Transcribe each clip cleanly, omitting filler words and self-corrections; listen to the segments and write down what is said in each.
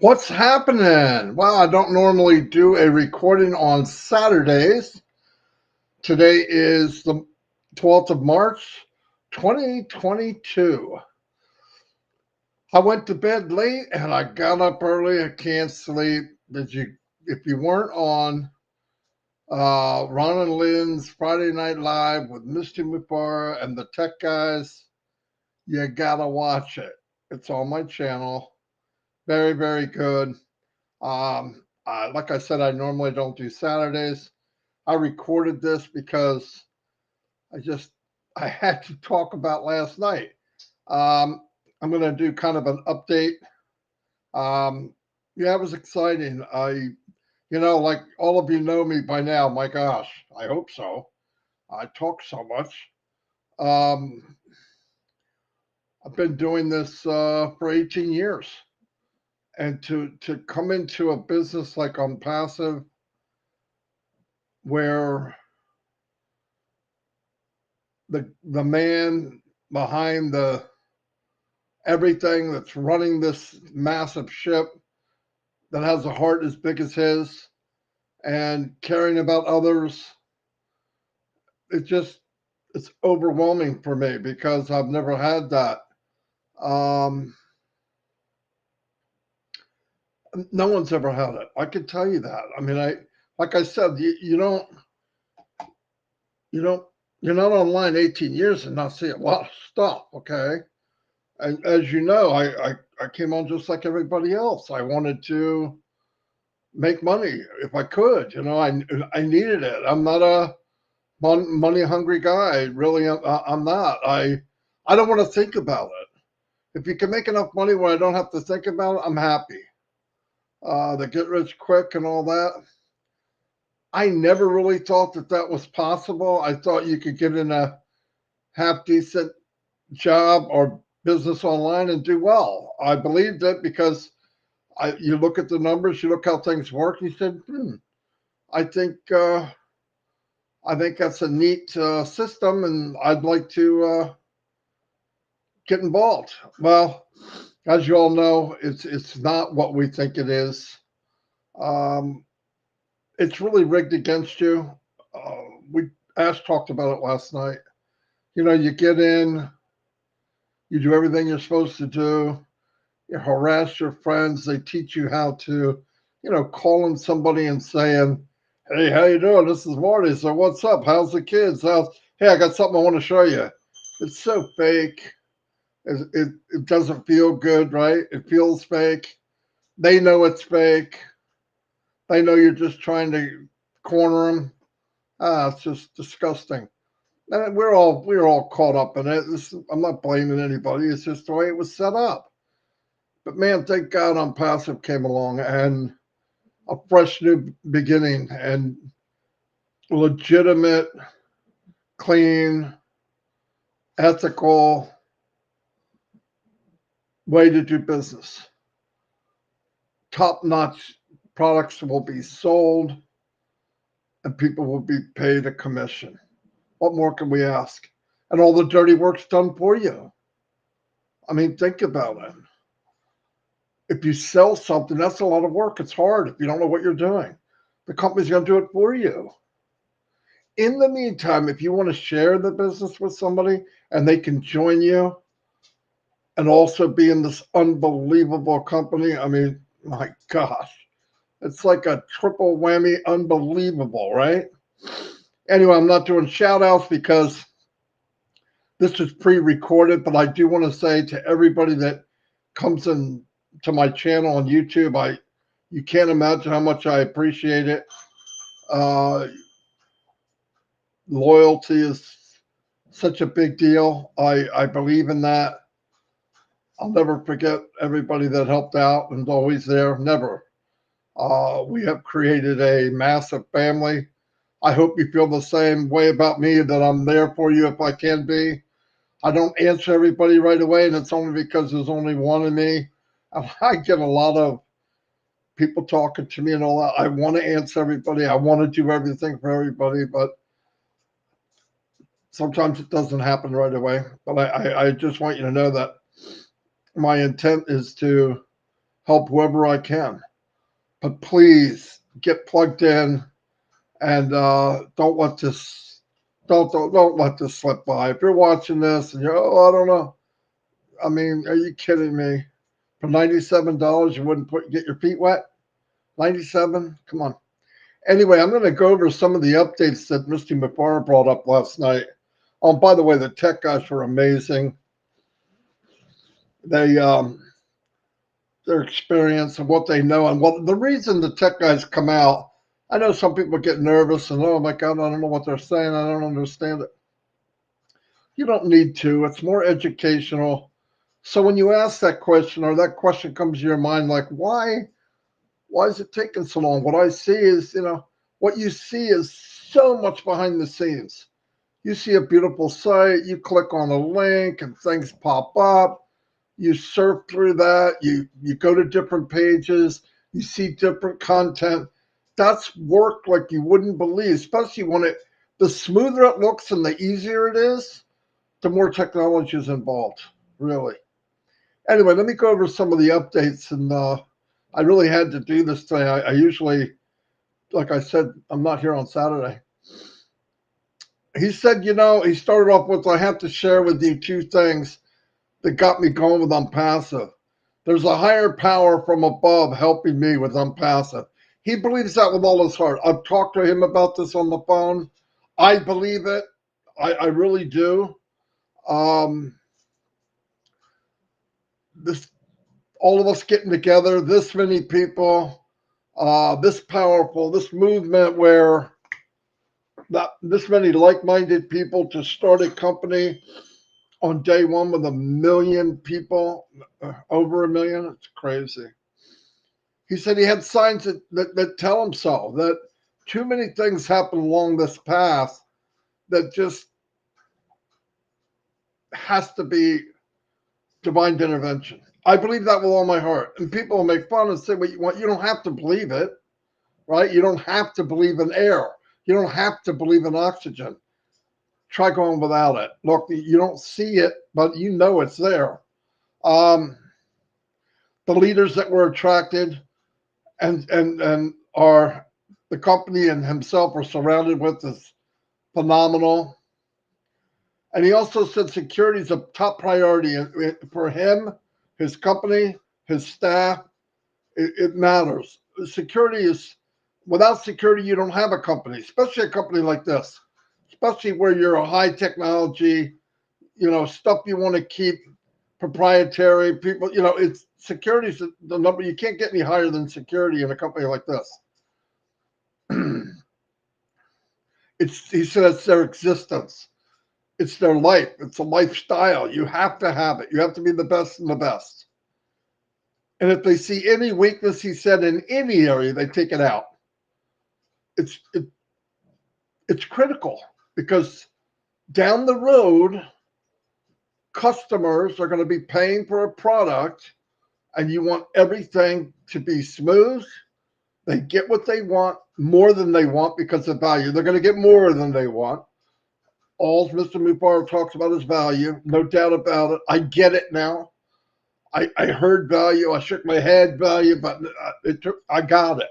What's happening? Well, I don't normally do a recording on Saturdays. Today is the 12th of March, 2022. I went to bed late and I got up early. I can't sleep. If you weren't on Ron and Lynn's Friday Night Live with Misty Mufara and the tech guys, you gotta watch it. It's on my channel. Very, very good. Like I said, I normally don't do Saturdays. I recorded this because I had to talk about last night. Um, I'm going to do kind of an update. Yeah, it was exciting. Like all of you know me by now. My gosh, I hope so. I talk so much. Um, I've been doing this for 18 years, and to come into a business like ONPASSIVE, where the man behind the everything that's running this massive ship that has a heart as big as his and caring about others, it just it's overwhelming for me because I've never had that. Um, no one's ever had it. I can tell you that. I mean, like I said, you don't you're not online 18 years and not see a lot of stuff. Okay, and as you know, I came on just like everybody else. I wanted to make money if I could. I needed it. I'm not a money hungry guy. Really, I'm not. I don't want to think about it. If you can make enough money where I don't have to think about it, I'm happy. The get rich quick and all that. I never really thought that that was possible. I thought you could get in a half decent job or business online and do well. I believed it because you look at the numbers, you look how things work. You said, I think I think that's a neat system, and I'd like to get involved. Well, as you all know, it's not what we think it is. Um, it's really rigged against you. We Ash talked about it last night. You get in, you do everything you're supposed to do. You harass your friends. They teach you how to, calling somebody and saying, "Hey, how you doing? This is Marty. So what's up? How's the kids? Hey, I got something I want to show you." It's so fake. It doesn't feel good, right? It feels fake. They know it's fake. They know you're just trying to corner them. It's just disgusting. And we're all caught up in it. I'm not blaming anybody. It's just the way it was set up. But man, thank God ONPASSIVE came along and a fresh new beginning and legitimate, clean, ethical way to do business. Top notch products will be sold and people will be paid a commission. What more can we ask? And all the dirty work's done for you. I mean, think about it. If you sell something, that's a lot of work. It's hard if you don't know what you're doing. The company's going to do it for you. In the meantime, if you want to share the business with somebody and they can join you and also be in this unbelievable company, I mean, my gosh, it's like a triple whammy, unbelievable, right? Anyway, I'm not doing shout outs because this is pre-recorded, but I do want to say to everybody that comes in to my channel on YouTube, you can't imagine how much I appreciate it. Uh, Loyalty is such a big deal. I believe in that. I'll never forget everybody that helped out and is always there. Never. We have created a massive family. I hope you feel the same way about me, that I'm there for you if I can be. I don't answer everybody right away, and it's only because there's only one of me. I get a lot of people talking to me and all that. I want to answer everybody. I want to do everything for everybody, but sometimes it doesn't happen right away. But I just want you to know that my intent is to help whoever I can. But please get plugged in and don't let this don't let this slip by. If you're watching this and you're, oh, I don't know. I mean, are you kidding me? For $97, you wouldn't get your feet wet? 97? Come on. Anyway, I'm going to go over some of the updates that Mr. McFarland brought up last night. Oh, by the way, the tech guys were amazing. They their experience and what they know and what the reason the tech guys come out. I know some people get nervous and, oh my God, I don't know what they're saying. I don't understand it. You don't need to. It's more educational. So when you ask that question or that question comes to your mind, like, why is it taking so long? What I see is, what you see is so much behind the scenes. You see a beautiful site, you click on a link and things pop up. You surf through that, you go to different pages, you see different content. That's work like you wouldn't believe, especially when the smoother it looks and the easier it is, the more technology is involved, really. Anyway, let me go over some of the updates. And I really had to do this today. I usually, like I said, I'm not here on Saturday. He said, he started off with, I have to share with you two things that got me going with ONPASSIVE. There's a higher power from above helping me with ONPASSIVE. He believes that with all his heart. I've talked to him about this on the phone. I believe it. I really do. This all of us getting together, this many people, this powerful, this movement where this many like-minded people to start a company on day one with 1 million people, over 1 million. It's crazy. He said he had signs that tell him so, that too many things happen along this path that just has to be divine intervention. I believe that with all my heart. And people will make fun and say what you want. You don't have to believe it, right? You don't have to believe in air. You don't have to believe in oxygen. Try going without it. Look, you don't see it, but you know it's there. The leaders that were attracted and are the company and himself are surrounded with is phenomenal. And he also said security is a top priority for him, his company, his staff. It matters. Security is, without security, you don't have a company, especially a company like this, especially where you're a high technology, stuff you want to keep proprietary. People, it's security is the number. You can't get any higher than security in a company like this. He said it's their existence. It's their life. It's a lifestyle. You have to have it. You have to be the best and the best. And if they see any weakness, he said, in any area, they take it out. It's critical because down the road, customers are going to be paying for a product and you want everything to be smooth. They get what they want, more than they want because of value. They're going to get more than they want. All Mr. Mufar talks about is value, no doubt about it. I get it now. I heard value. I shook my head, value, but I got it.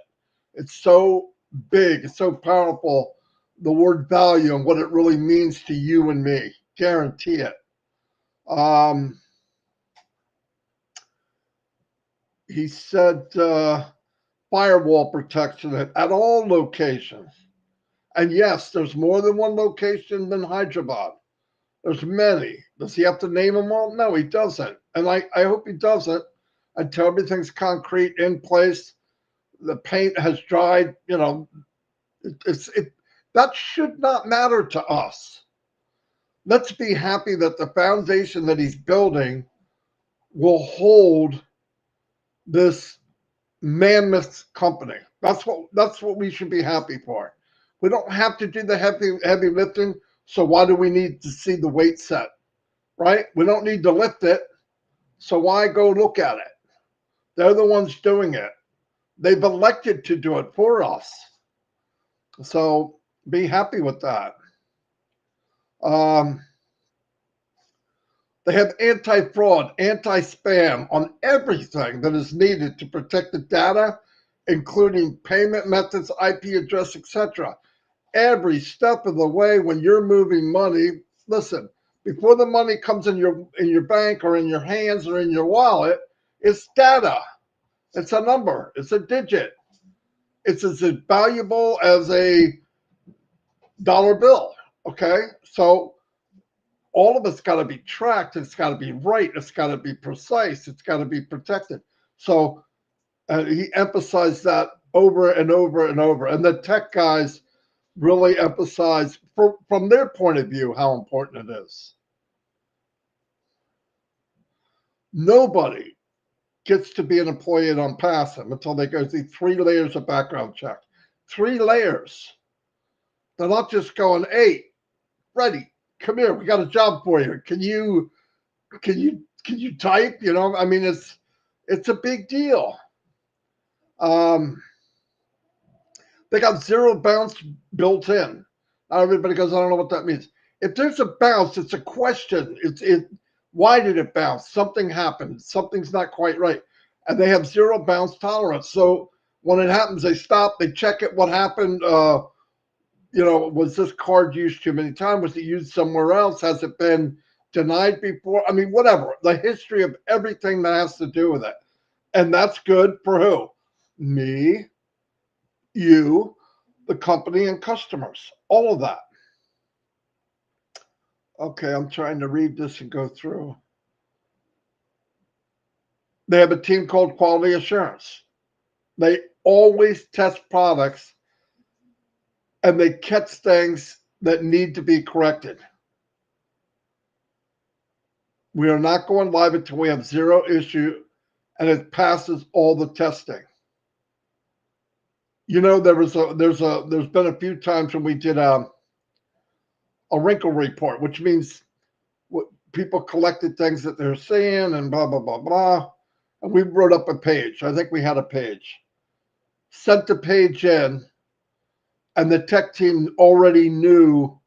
It's so big. It's so powerful. The word value and what it really means to you and me. Guarantee it. He said firewall protection at all locations. And yes, there's more than one location than Hyderabad. There's many. Does he have to name them all? No, he doesn't. And I hope he doesn't until everything's concrete in place. The paint has dried. That should not matter to us. Let's be happy that the foundation that he's building will hold this mammoth company. That's what we should be happy for. We don't have to do the heavy lifting. So why do we need to see the weight set? Right? We don't need to lift it. So why go look at it? They're the ones doing it. They've elected to do it for us. So be happy with that. They have anti-fraud, anti-spam on everything that is needed to protect the data, including payment methods, IP address, etc. Every step of the way when you're moving money, listen, before the money comes in your bank or in your hands or in your wallet, it's data. It's a number. It's a digit. It's as valuable as a dollar bill. Okay, so all of it's got to be tracked. It's got to be right. It's got to be precise. It's got to be protected. So he emphasized that over and over and over. And the tech guys really emphasize, from their point of view, how important it is. Nobody gets to be an employee at ONPASSIVE until they go through 3 layers of background check. 3 layers. They're not just going, hey, Freddie, come here, we got a job for you. Can you type? You know, I mean, it's a big deal. They got 0 bounce built in. Everybody goes, I don't know what that means. If there's a bounce, it's a question. Why did it bounce? Something happened. Something's not quite right. And they have 0 bounce tolerance. So when it happens, they stop, they check it, what happened. Was this card used too many times? Was it used somewhere else? Has it been denied before? I mean, whatever. The history of everything that has to do with it. And that's good for who? Me, you, the company, and customers. All of that. Okay, I'm trying to read this and go through. They have a team called Quality Assurance. They always test products and they catch things that need to be corrected. We are not going live until we have 0 issue and it passes all the testing. You know, there's been a few times when we did a wrinkle report, which means what people collected things that they're seeing and blah, blah, blah, blah. And we wrote up a page. I think we had a page. Sent the page in, and the tech team already knew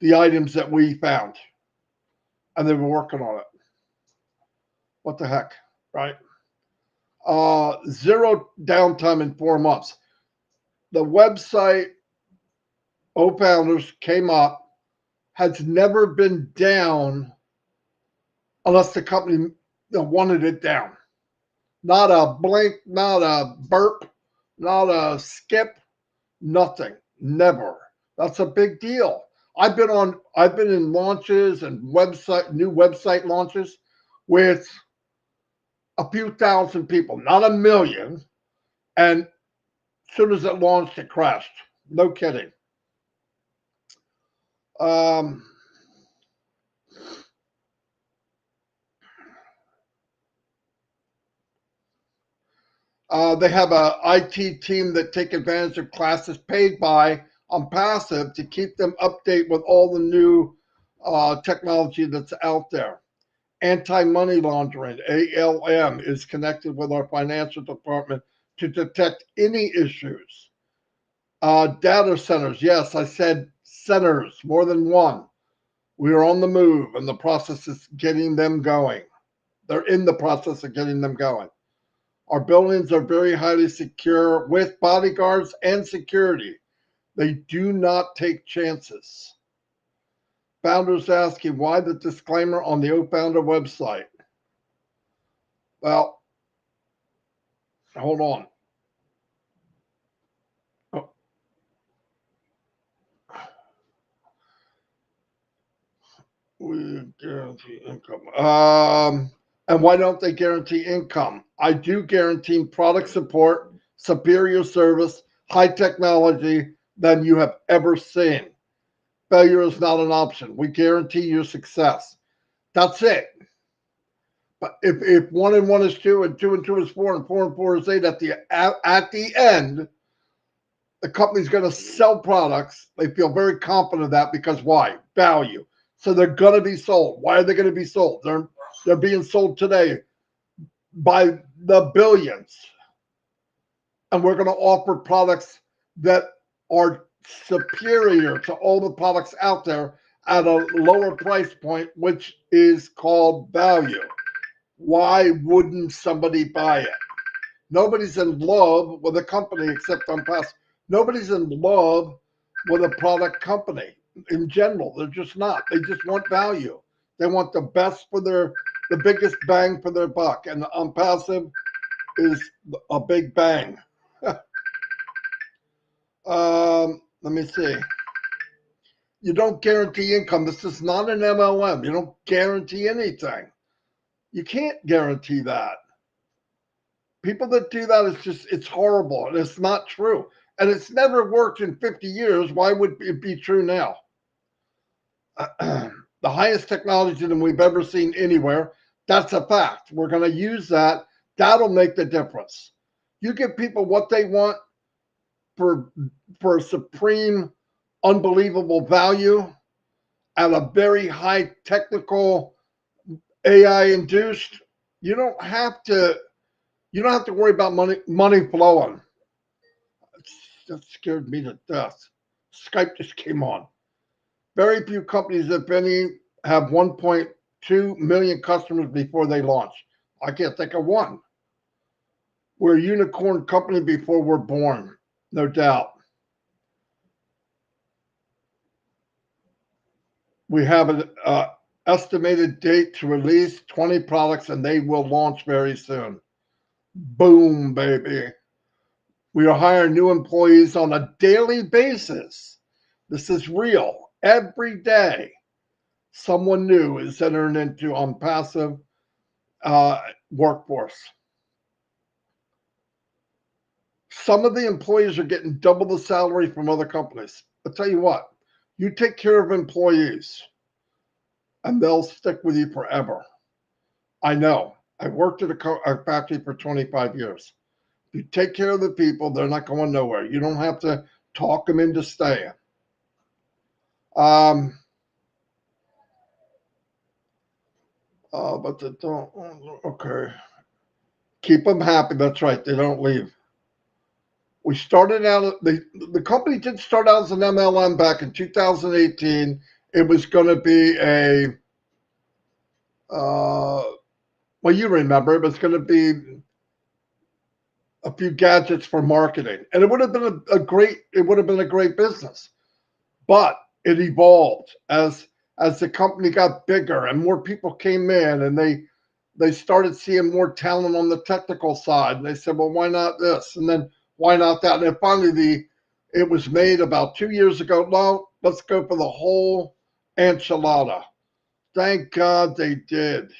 the items that we found. And they were working on it. What the heck, right? 0 downtime in 4 months. The website, OFounders came up, has never been down unless the company wanted it down. Not a blink, not a burp, not a skip, nothing. Never. That's a big deal. I've been in launches and new website launches with a few thousand people, not a million. And as soon as it launched, it crashed. No kidding. They have a IT team that take advantage of classes paid by ONPASSIVE to keep them update with all the new technology that's out there. Anti-money laundering, ALM, is connected with our financial department to detect any issues. Data centers, yes, I said centers, more than one. We are on the move, and the process is getting them going. They're in the process of getting them going. Our buildings are very highly secure with bodyguards and security. They do not take chances. Founders asking why the disclaimer on the OFounder website. Well, hold on. Oh. We guarantee income. And why don't they guarantee income? I do guarantee product support, superior service, high technology than you have ever seen. Failure is not an option. We guarantee your success. That's it. But if 1 and 1 is 2 and 2 and 2 is 4 and 4 and 4 is 8, at the end, the company's going to sell products. They feel very confident of that because why? Value. So they're going to be sold. Why are they going to be sold? They're being sold today by the billions. And we're going to offer products that are superior to all the products out there at a lower price point, which is called value. Why wouldn't somebody buy it? Nobody's in love with a company except ONPASSIVE. Nobody's in love with a product company in general. They're just not. They just want value. They want the best for the biggest bang for their buck. And ONPASSIVE is a big bang. Let me see. You don't guarantee income. This is not an MLM. You don't guarantee anything. You can't guarantee that. People that do that, it's horrible and it's not true. And it's never worked in 50 years. Why would it be true now? The highest technology than we've ever seen anywhere. That's a fact. We're going to use that. That'll make the difference. You give people what they want for supreme, unbelievable value at a very high technical AI induced. You don't have to worry about money flowing. That scared me to death. Skype just came on. Very few companies, if any, have 1.2 million customers before they launch. I can't think of one. We're a unicorn company before we're born, no doubt. We have an estimated date to release 20 products, and they will launch very soon. Boom, baby. We are hiring new employees on a daily basis. This is real. Every day, someone new is entering into ONPASSIVE workforce. Some of the employees are getting double the salary from other companies. I'll tell you what, you take care of employees and they'll stick with you forever. I know. I worked at a factory for 25 years. If you take care of the people, they're not going nowhere. You don't have to talk them into staying. But they don't. Okay. Keep them happy. That's right. They don't leave. We started out. The company did start out as an MLM back in 2018. It was going to be a. Well, you remember it was going to be a few gadgets for marketing, and it would have been a great business, but it evolved as the company got bigger and more people came in, and they started seeing more talent on the technical side, and they said, well, why not this, and then why not that, and then finally it was made about 2 years ago. No, let's go for the whole enchilada. Thank God they did.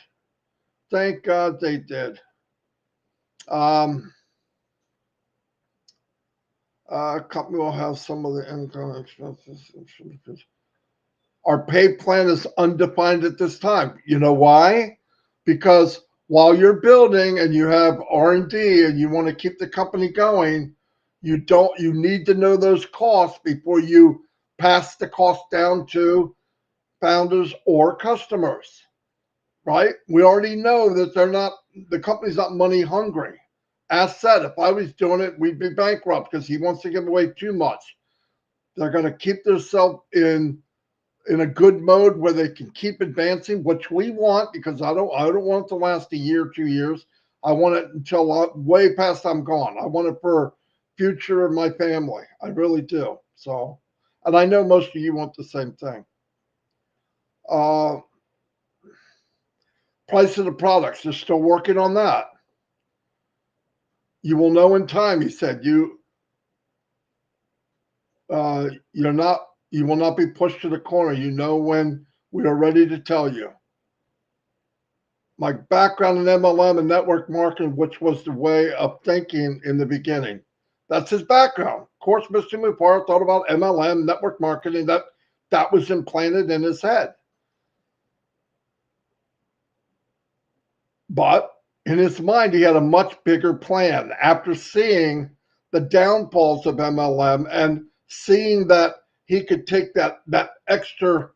Thank God they did. Company will have some of the income expenses. Our pay plan is undefined at this time. You know why? Because while you're building and you have R&D and you want to keep the company going, you need to know those costs before you pass the cost down to founders or customers, right? We already know that the company's not money hungry. As said, if I was doing it, we'd be bankrupt because he wants to give away too much. They're going to keep themselves in a good mode where they can keep advancing, which we want, because I don't want it to last a year, 2 years. I want it until way past I'm gone. I want it for future of my family. I really do. So, and I know most of you want the same thing. Price of the products, they're still working on that. You will know in time, he said. You will not be pushed to the corner. You know when we are ready to tell you. My background in MLM and network marketing, which was the way of thinking in the beginning. That's his background. Of course, Mr. Mupar thought about MLM, network marketing. That was implanted in his head. But in his mind, he had a much bigger plan. After seeing the downfalls of MLM and seeing that he could take that extra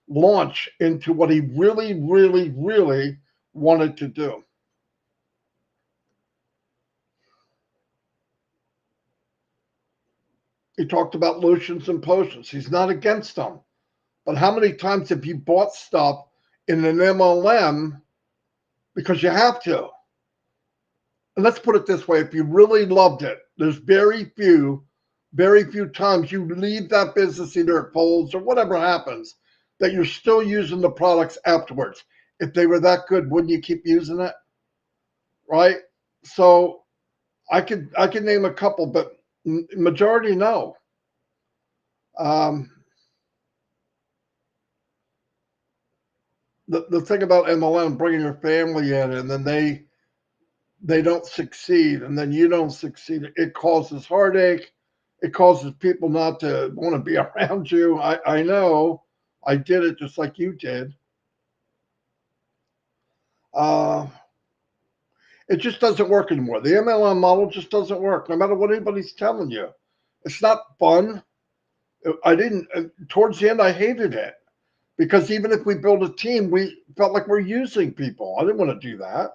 launch into what he really, really, really wanted to do. He talked about lotions and potions. He's not against them. But how many times have you bought stuff in an MLM because you have to? And let's put it this way, if you really loved it, there's very few times you leave that business, either it folds or whatever happens, that you're still using the products afterwards. If they were that good, wouldn't you keep using it? Right? So I could name a couple, but majority no. The thing about MLM, bringing your family in, and then they don't succeed, and then you don't succeed. It causes heartache. It causes people not to want to be around you. I know. I did it just like you did. Uh, it just doesn't work anymore. The MLM model just doesn't work, no matter what anybody's telling you. It's not fun. I didn't. Towards the end, I hated it because even if we build a team, we felt like we're using people. I didn't want to do that.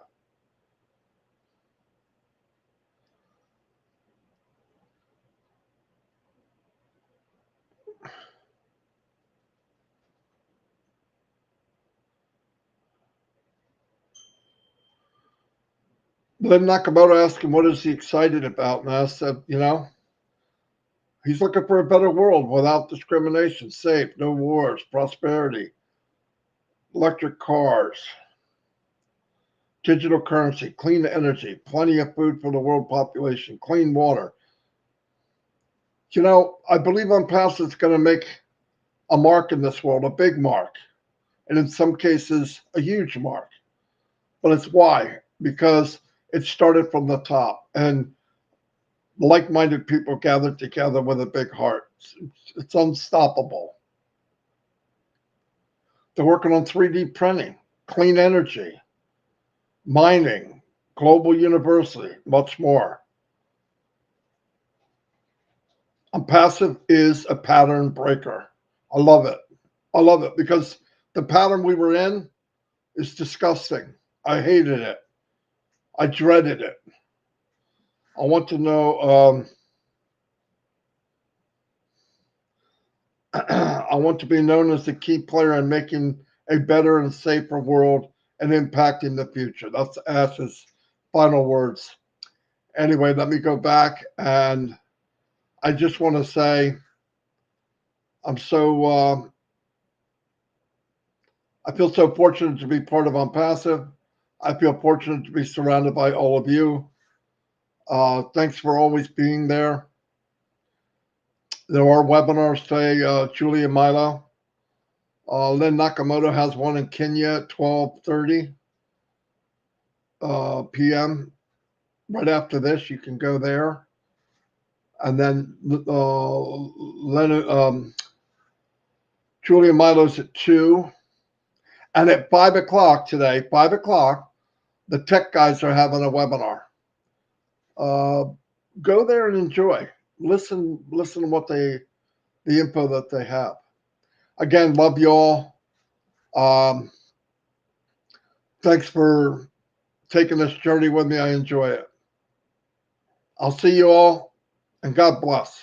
Then Nakamoto asked him, what is he excited about? And I said, he's looking for a better world without discrimination, safe, no wars, prosperity, electric cars, digital currency, clean energy, plenty of food for the world population, clean water. I believe ONPASSIVE is going to make a mark in this world, a big mark, and in some cases, a huge mark. But it's why? Because it started from the top, and like-minded people gathered together with a big heart. It's unstoppable. They're working on 3D printing, clean energy, mining, global university, much more. ONPASSIVE is a pattern breaker. I love it. I love it because the pattern we were in is disgusting. I hated it. I dreaded it. I want to know, I want to be known as the key player in making a better and safer world and impacting the future. That's Ash's final words. Anyway, let me go back, and I just want to say I'm so I feel so fortunate to be part of ONPASSIVE. I feel fortunate to be surrounded by all of you. Thanks for always being there. There are webinars today. Julie and Milo. Lynn Nakamoto has one in Kenya at 12:30 p.m. Right after this, you can go there. And then Julie and Milo's at 2. And at 5 o'clock today, 5 o'clock, the tech guys are having a webinar. Go there and enjoy. Listen to what the info that they have. Again, love you all. Thanks for taking this journey with me. I enjoy it. I'll see you all, and God bless.